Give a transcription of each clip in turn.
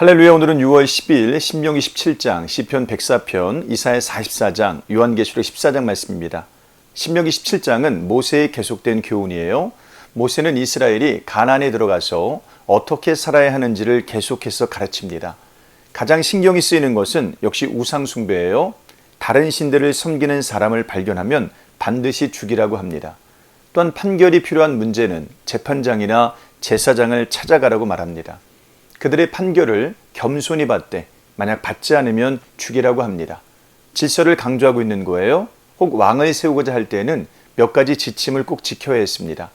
할렐루야. 오늘은 6월 10일 신명기 17장, 시편 104편, 이사야 44장, 요한계시록 14장 말씀입니다. 신명기 17장은 모세의 계속된 교훈이에요. 모세는 이스라엘이 가나안에 들어가서 어떻게 살아야 하는지를 계속해서 가르칩니다. 가장 신경이 쓰이는 것은 역시 우상 숭배예요. 다른 신들을 섬기는 사람을 발견하면 반드시 죽이라고 합니다. 또한 판결이 필요한 문제는 재판장이나 제사장을 찾아가라고 말합니다. 그들의 판결을 겸손히 받되 만약 받지 않으면 죽이라고 합니다. 질서를 강조하고 있는 거예요. 혹 왕을 세우고자 할 때에는 몇 가지 지침을 꼭 지켜야 했습니다.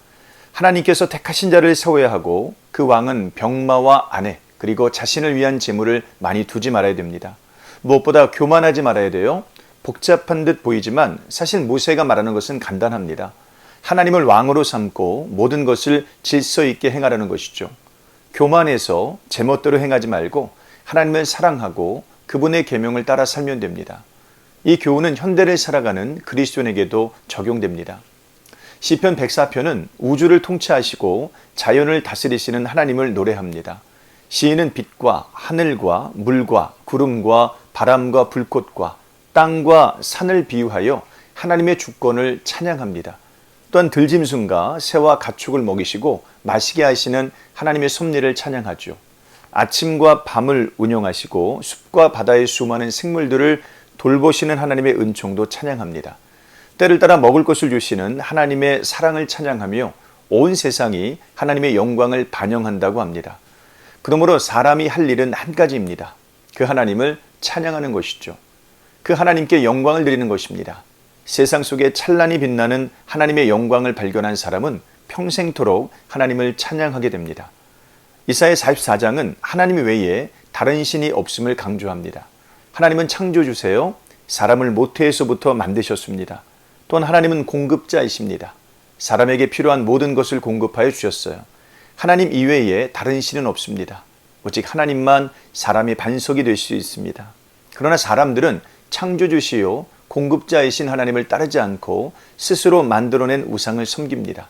하나님께서 택하신 자를 세워야 하고 그 왕은 병마와 아내 그리고 자신을 위한 재물을 많이 두지 말아야 됩니다. 무엇보다 교만하지 말아야 돼요. 복잡한 듯 보이지만 사실 모세가 말하는 것은 간단합니다. 하나님을 왕으로 삼고 모든 것을 질서 있게 행하라는 것이죠. 교만해서 제멋대로 행하지 말고 하나님을 사랑하고 그분의 계명을 따라 살면 됩니다. 이 교훈은 현대를 살아가는 그리스도인에게도 적용됩니다. 시편 104편은 우주를 통치하시고 자연을 다스리시는 하나님을 노래합니다. 시인은 빛과 하늘과 물과 구름과 바람과 불꽃과 땅과 산을 비유하여 하나님의 주권을 찬양합니다. 또한 들짐승과 새와 가축을 먹이시고 마시게 하시는 하나님의 섭리를 찬양하죠. 아침과 밤을 운영하시고 숲과 바다의 수많은 생물들을 돌보시는 하나님의 은총도 찬양합니다. 때를 따라 먹을 것을 주시는 하나님의 사랑을 찬양하며 온 세상이 하나님의 영광을 반영한다고 합니다. 그러므로 사람이 할 일은 한 가지입니다. 그 하나님을 찬양하는 것이죠. 그 하나님께 영광을 드리는 것입니다. 세상 속에 찬란히 빛나는 하나님의 영광을 발견한 사람은 평생토록 하나님을 찬양하게 됩니다. 이사야 44장은 하나님 외에 다른 신이 없음을 강조합니다. 하나님은 창조주세요. 사람을 모태에서부터 만드셨습니다. 또한 하나님은 공급자이십니다. 사람에게 필요한 모든 것을 공급하여 주셨어요. 하나님 이외에 다른 신은 없습니다. 오직 하나님만 사람의 반석이 될 수 있습니다. 그러나 사람들은 창조주시요 공급자이신 하나님을 따르지 않고 스스로 만들어낸 우상을 섬깁니다.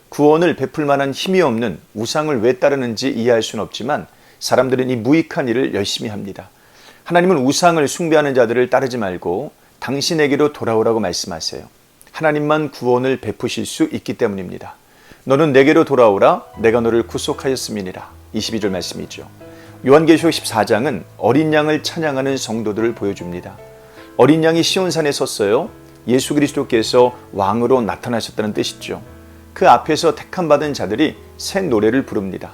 구원을 베풀 만한 힘이 없는 우상을 왜 따르는지 이해할 수는 없지만 사람들은 이 무익한 일을 열심히 합니다. 하나님은 우상을 숭배하는 자들을 따르지 말고 당신에게로 돌아오라고 말씀하세요. 하나님만 구원을 베푸실 수 있기 때문입니다. 너는 내게로 돌아오라 내가 너를 구속하였음이니라. 22절 말씀이죠. 요한계시록 14장은 어린 양을 찬양하는 성도들을 보여줍니다. 어린 양이 시온산에 섰어요. 예수 그리스도께서 왕으로 나타나셨다는 뜻이죠. 그 앞에서 택함받은 자들이 새 노래를 부릅니다.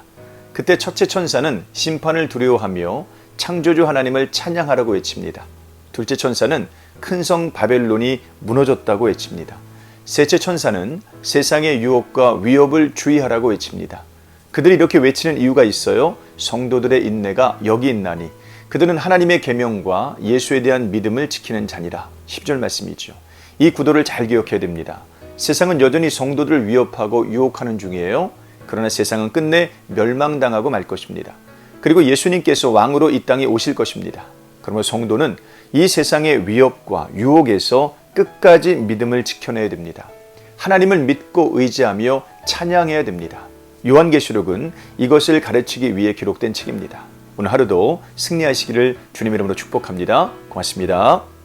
그때 첫째 천사는 심판을 두려워하며 창조주 하나님을 찬양하라고 외칩니다. 둘째 천사는 큰 성 바벨론이 무너졌다고 외칩니다. 셋째 천사는 세상의 유혹과 위협을 주의하라고 외칩니다. 그들이 이렇게 외치는 이유가 있어요. 성도들의 인내가 여기 있나니 그들은 하나님의 계명과 예수에 대한 믿음을 지키는 자니라. 10절 말씀이죠. 이 구도를 잘 기억해야 됩니다. 세상은 여전히 성도들을 위협하고 유혹하는 중이에요. 그러나 세상은 끝내 멸망당하고 말 것입니다. 그리고 예수님께서 왕으로 이 땅에 오실 것입니다. 그러면 성도는 이 세상의 위협과 유혹에서 끝까지 믿음을 지켜내야 됩니다. 하나님을 믿고 의지하며 찬양해야 됩니다. 요한계시록은 이것을 가르치기 위해 기록된 책입니다. 오늘 하루도 승리하시기를 주님 이름으로 축복합니다. 고맙습니다.